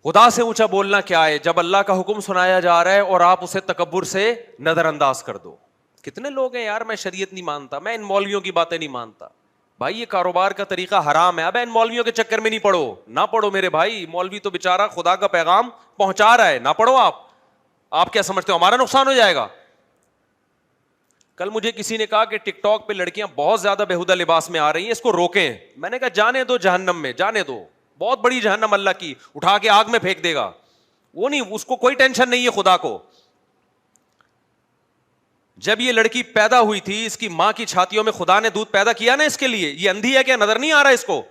خدا سے اونچا بولنا کیا ہے جب اللہ کا حکم سنایا جا رہا ہے اور آپ اسے تکبر سے نظر انداز کر دو. کتنے لوگ ہیں یار, میں شریعت نہیں مانتا, میں ان مولویوں کی باتیں نہیں مانتا. بھائی یہ کاروبار کا طریقہ حرام ہے, اب ان مولویوں کے چکر میں نہیں پڑو, نہ پڑھو میرے بھائی. مولوی تو بےچارہ خدا کا پیغام پہنچا رہا ہے, نہ پڑھو. آپ کیا سمجھتے ہو ہمارا نقصان ہو جائے گا؟ کل مجھے کسی نے کہا کہ ٹک ٹاک پہ لڑکیاں بہت زیادہ بےہودہ لباس میں آ رہی ہیں, اس کو روکیں. میں نے کہا جانے دو جہنم میں, جانے دو, بہت بڑی جہنم اللہ کی, اٹھا کے آگ میں پھینک دے گا. وہ نہیں, اس کو کوئی ٹینشن نہیں ہے خدا کو. جب یہ لڑکی پیدا ہوئی تھی, اس کی ماں کی چھاتیوں میں خدا نے دودھ پیدا کیا نا اس کے لیے. یہ اندھی ہے کیا, نظر نہیں آ رہا اس کو؟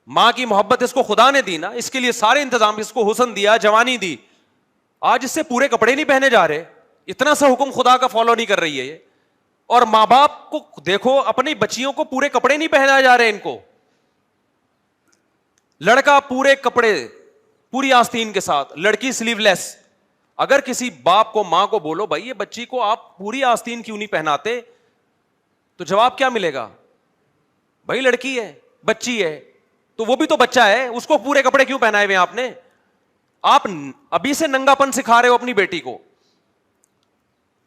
ماں کی محبت اس کو خدا نے دی نا, اس کے لیے سارے انتظام, اس کو حسن دیا, جوانی دی. آج اس سے پورے کپڑے نہیں پہنے جا رہے, اتنا سا حکم خدا کا فالو نہیں کر رہی ہے یہ. اور ماں باپ کو دیکھو, اپنی بچیوں کو پورے کپڑے نہیں پہنائے جا رہے ان کو. لڑکا پورے کپڑے, پوری آستین کے ساتھ, لڑکی سلیو لیس. اگر کسی باپ کو, ماں کو بولو بھائی یہ بچی کو آپ پوری آستین کیوں نہیں پہناتے, تو جواب کیا ملے گا؟ بھائی لڑکی ہے, بچی ہے, تو وہ بھی تو بچہ ہے, اس کو پورے کپڑے کیوں پہنائے ہوئے آپ نے؟ آپ ابھی سے ننگا پن سکھا رہے ہو اپنی بیٹی کو.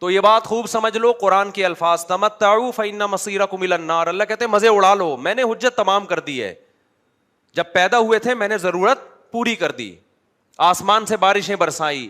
تو یہ بات خوب سمجھ لو, قرآن کے الفاظ تمتعوا فإن مصيركم إلى النار. اللہ کہتے ہیں مزے اڑا لو, میں نے حجت تمام کر دی ہے. جب پیدا ہوئے تھے میں نے ضرورت پوری کر دی, آسمان سے بارشیں برسائی,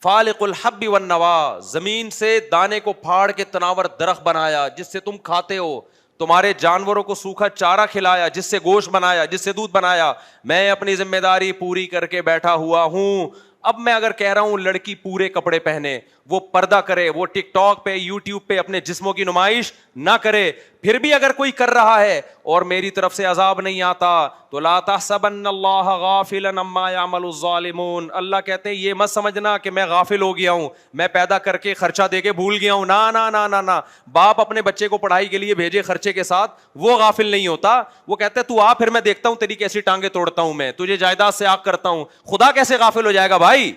فالق الحب والنوا, زمین سے دانے کو پھاڑ کے تناور درخت بنایا جس سے تم کھاتے ہو, تمہارے جانوروں کو سوکھا چارہ کھلایا جس سے گوشت بنایا, جس سے دودھ بنایا. میں اپنی ذمہ داری پوری کر کے بیٹھا ہوا ہوں. اب میں اگر کہہ رہا ہوں لڑکی پورے کپڑے پہنے, وہ پردہ کرے, وہ ٹک ٹاک پہ, یوٹیوب پہ اپنے جسموں کی نمائش نہ کرے, پھر بھی اگر کوئی کر رہا ہے اور میری طرف سے عذاب نہیں آتا, تو لا تحسبن اللہ غافلا عما يعمل الظالمون. اللہ کہتے ہیں یہ مت سمجھنا کہ میں غافل ہو گیا ہوں, میں پیدا کر کے خرچہ دے کے بھول گیا ہوں. نا نا نا نا نا, باپ اپنے بچے کو پڑھائی کے لیے بھیجے خرچے کے ساتھ, وہ غافل نہیں ہوتا. وہ کہتے ہیں تو آ, پھر میں دیکھتا ہوں تیری کیسی ٹانگیں توڑتا ہوں, میں تجھے جائیداد سے آگ کرتا ہوں. خدا کیسے غافل ہو جائے گا بھائی؟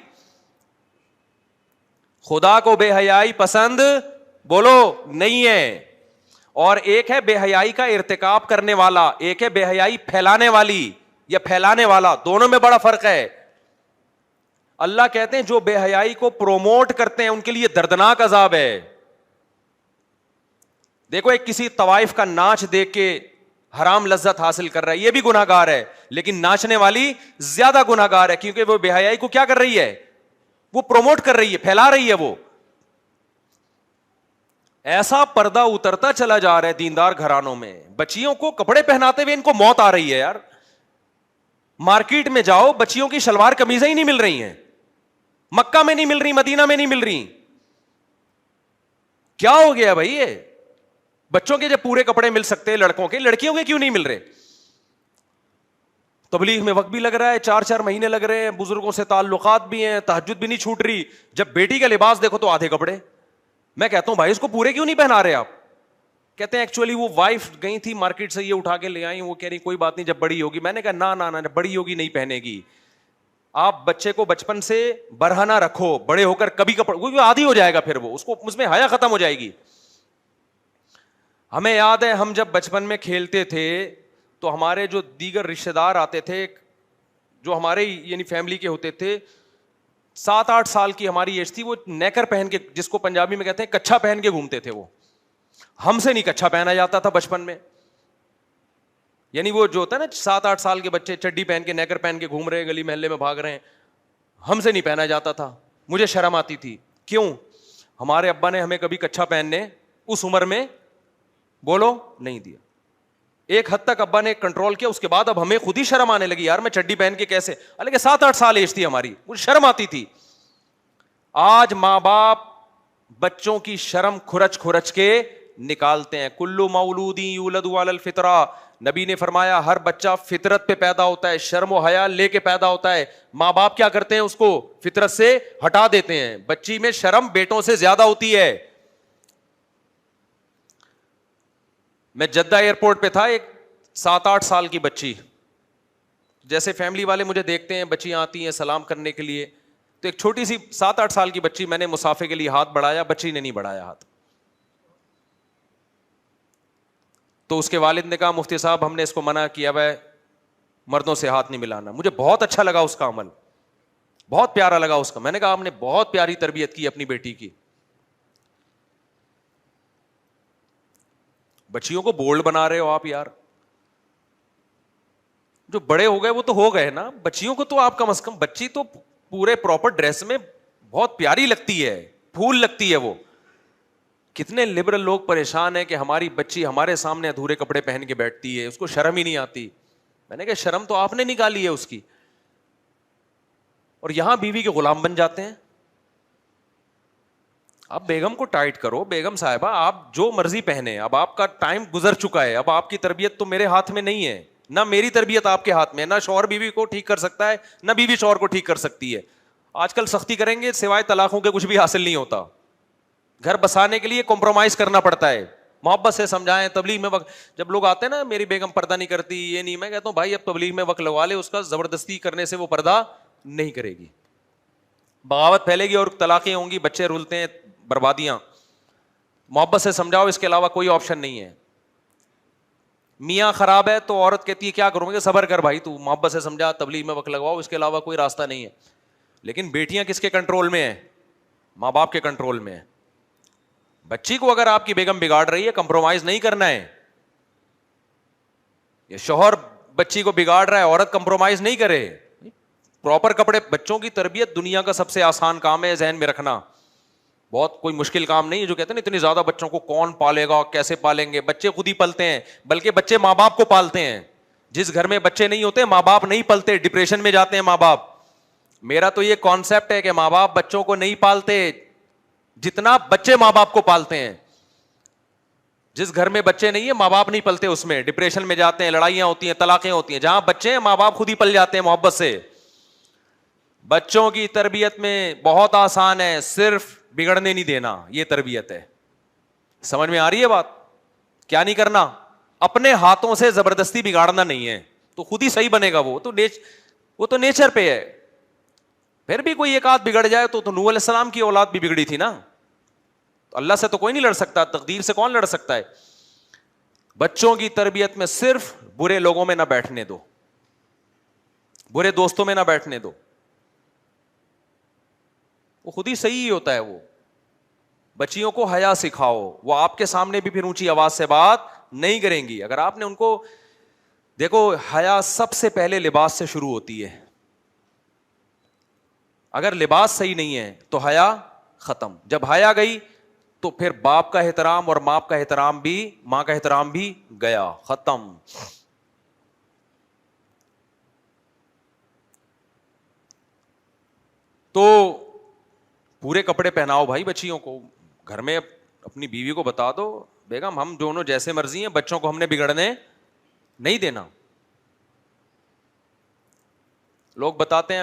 خدا کو بے حیائی پسند بولو نہیں ہے. اور ایک ہے بے حیائی کا ارتکاب کرنے والا, ایک ہے بے حیائی پھیلانے والی یا پھیلانے والا, دونوں میں بڑا فرق ہے. اللہ کہتے ہیں جو بے حیائی کو پروموٹ کرتے ہیں ان کے لیے دردناک عذاب ہے. دیکھو ایک کسی طوائف کا ناچ دیکھ کے حرام لذت حاصل کر رہا ہے, یہ بھی گناہ گار ہے, لیکن ناچنے والی زیادہ گناہ گار ہے, کیونکہ وہ بے حیائی کو کیا کر رہی ہے, وہ پروموٹ کر رہی ہے, پھیلا رہی ہے. وہ ایسا پردہ اترتا چلا جا رہا ہے دیندار گھرانوں میں, بچیوں کو کپڑے پہناتے ہوئے ان کو موت آ رہی ہے یار. مارکیٹ میں جاؤ, بچیوں کی شلوار قمیضیں ہی نہیں مل رہی ہیں, مکہ میں نہیں مل رہی, مدینہ میں نہیں مل رہی. کیا ہو گیا بھائی؟ یہ بچوں کے جب پورے کپڑے مل سکتے ہیں لڑکوں کے, لڑکیوں کے کیوں نہیں مل رہے؟ تبلیغ میں وقت بھی لگ رہا ہے, 4 مہینے لگ رہے ہیں, بزرگوں سے تعلقات بھی ہیں, تہجد بھی نہیں چھوٹ رہی. جب بیٹی کا لباس دیکھو تو آدھے کپڑے. میں کہتا ہوں بھائی اس کو پورے کیوں نہیں پہنا رہے آپ؟ کہتے ہیں ایکچولی وہ وائف گئی تھی مارکیٹ سے, یہ اٹھا کے لے آئی, وہ کہہ رہی کوئی بات نہیں جب بڑی ہوگی. میں نے کہا نا نا نا, بڑی ہوگی نہیں پہنے گی. آپ بچے کو بچپن سے برہنہ رکھو, بڑے ہو کر کبھی کپڑے, وہ عادی ہو جائے گا, پھر وہ اس میں حیا ختم ہو جائے گی. ہمیں یاد ہے ہم جب بچپن میں کھیلتے تھے تو ہمارے جو دیگر رشتے دار آتے تھے, جو ہمارے یعنی فیملی کے ہوتے تھے, 7-8 سال کی ہماری ایج تھی, وہ نیکر پہن کے, جس کو پنجابی میں کہتے ہیں کچھا پہن کے گھومتے تھے. وہ ہم سے نہیں کچھا پہنا جاتا تھا بچپن میں. یعنی وہ جو ہوتا ہے نا 7-8 سال کے بچے چڈی پہن کے نیکر پہن کے گھوم رہے ہیں, گلی محلے میں بھاگ رہے ہیں, ہم سے نہیں پہنا جاتا تھا. مجھے شرم آتی تھی. کیوں؟ ہمارے ابا نے ہمیں کبھی کچھا پہننے اس عمر میں بولو نہیں دیا. ایک حد تک ابا نے کنٹرول کیا, اس کے بعد اب ہمیں خود ہی شرم آنے لگی, یار میں چڈی پہن کے کیسے, حالانکہ 7-8 سال ایج تھی ہماری, مجھے شرم آتی تھی. آج ماں باپ بچوں کی شرم کھرچ کھرچ کے نکالتے ہیں. کلو مولود یولد علی الفطرہ, نبی نے فرمایا ہر بچہ فطرت پہ پیدا ہوتا ہے, شرم و حیا لے کے پیدا ہوتا ہے. ماں باپ کیا کرتے ہیں, اس کو فطرت سے ہٹا دیتے ہیں. بچی میں شرم بیٹوں سے زیادہ ہوتی ہے. میں جدہ ایئرپورٹ پہ تھا, ایک 7-8 سال کی بچی, جیسے فیملی والے مجھے دیکھتے ہیں بچیاں آتی ہیں سلام کرنے کے لیے, تو ایک چھوٹی سی 7-8 سال کی بچی, میں نے مسافے کے لیے ہاتھ بڑھایا, بچی نے نہیں بڑھایا ہاتھ. تو اس کے والد نے کہا مفتی صاحب ہم نے اس کو منع کیا, مردوں سے ہاتھ نہیں ملانا. مجھے بہت اچھا لگا اس کا عمل, بہت پیارا لگا اس کا. میں نے کہا آپ نے بہت پیاری تربیت کی اپنی بیٹی کی. بچیوں کو بولڈ بنا رہے ہو آپ یار, جو بڑے ہو گئے وہ تو ہو گئے نا, بچیوں کو تو آپ کم از کم, بچی تو پورے پراپر ڈریس میں بہت پیاری لگتی ہے, پھول لگتی ہے وہ. کتنے لبرل لوگ پریشان ہیں کہ ہماری بچی ہمارے سامنے ادھورے کپڑے پہن کے بیٹھتی ہے, اس کو شرم ہی نہیں آتی. میں نے کہا شرم تو آپ نے نکالی ہے اس کی, اور یہاں بیوی کے غلام بن جاتے ہیں. اب بیگم کو ٹائٹ کرو, بیگم صاحبہ آپ جو مرضی پہنے, اب آپ کا ٹائم گزر چکا ہے, اب آپ کی تربیت تو میرے ہاتھ میں نہیں ہے, نہ میری تربیت آپ کے ہاتھ میں, نہ شوہر بیوی کو ٹھیک کر سکتا ہے, نہ بیوی شوہر کو ٹھیک کر سکتی ہے. آج کل سختی کریں گے سوائے طلاقوں کے کچھ بھی حاصل نہیں ہوتا. گھر بسانے کے لیے کمپرومائز کرنا پڑتا ہے. محبت سے سمجھائیں, تبلیغ میں وقت, جب لوگ آتے ہیں نا میری بیگم پردہ نہیں کرتی یہ نہیں, میں کہتا ہوں بھائی اب تبلیغ میں وقت لگوا لے, اس کا زبردستی کرنے سے وہ پردہ نہیں کرے گی, بغاوت پھیلے گی اور طلاقیں ہوں گی, بچے رولتے ہیں, بربادیاں. محبت سے سمجھاؤ, اس کے علاوہ کوئی آپشن نہیں ہے. میاں خراب ہے تو عورت کہتی ہے کیا کروں گے, صبر کر بھائی, تو محبت سے سمجھا, تبلیغ میں وقت لگواؤ, اس کے علاوہ کوئی راستہ نہیں ہے. لیکن بیٹیاں کس کے کنٹرول میں ہیں؟ ماں باپ کے کنٹرول میں ہیں. بچی کو اگر آپ کی بیگم بگاڑ رہی ہے, کمپرومائز نہیں کرنا ہے. یہ شوہر بچی کو بگاڑ رہا ہے, عورت کمپرومائز نہیں کرے. پراپر کپڑے, بچوں کی تربیت دنیا کا سب سے آسان کام ہے, ذہن میں رکھنا. بہت کوئی مشکل کام نہیں ہے. جو کہتے ہیں نا اتنی زیادہ بچوں کو کون پالے گا, کیسے پالیں گے, بچے خود ہی پلتے ہیں, بلکہ بچے ماں باپ کو پالتے ہیں. جس گھر میں بچے نہیں ہوتے ماں باپ نہیں پلتے, ڈپریشن میں جاتے ہیں ماں باپ. میرا تو یہ کانسیپٹ ہے کہ ماں باپ بچوں کو نہیں پالتے جتنا بچے ماں باپ کو پالتے ہیں. جس گھر میں بچے نہیں ہیں ماں باپ نہیں پلتے, اس میں ڈپریشن میں جاتے ہیں, لڑائیاں ہوتی ہیں, طلاقیں ہوتی ہیں. جہاں بچے ہیں ماں باپ خود ہی پل جاتے ہیں محبت سے. بچوں کی تربیت میں بہت آسان ہے, صرف بگڑنے نہیں دینا, یہ تربیت ہے. سمجھ میں آ رہی ہے بات؟ کیا نہیں کرنا, اپنے ہاتھوں سے زبردستی بگاڑنا نہیں ہے, تو خود ہی صحیح بنے گا. وہ تو نیچر پہ ہے. پھر بھی کوئی ایک آدھ بگڑ جائے تو نوح علیہ السلام کی اولاد بھی بگڑی تھی نا. اللہ سے تو کوئی نہیں لڑ سکتا, تقدیر سے کون لڑ سکتا ہے. بچوں کی تربیت میں صرف برے لوگوں میں نہ بیٹھنے دو, برے دوستوں میں نہ بیٹھنے دو, وہ خود ہی صحیح ہوتا ہے. وہ بچیوں کو حیا سکھاؤ, وہ آپ کے سامنے بھی پھر اونچی آواز سے بات نہیں کریں گی. اگر آپ نے ان کو دیکھو, حیا سب سے پہلے لباس سے شروع ہوتی ہے. اگر لباس صحیح نہیں ہے تو حیا ختم. جب حیا گئی تو پھر باپ کا احترام اور ماں کا احترام بھی, ماں کا احترام بھی گیا, ختم. تو پورے کپڑے پہناؤ بھائی بچیوں کو. گھر میں اپنی بیوی کو بتا دو, بیگم ہم دونوں جیسے مرضی ہیں, بچوں کو ہم نے بگڑنے نہیں دینا. لوگ بتاتے ہیں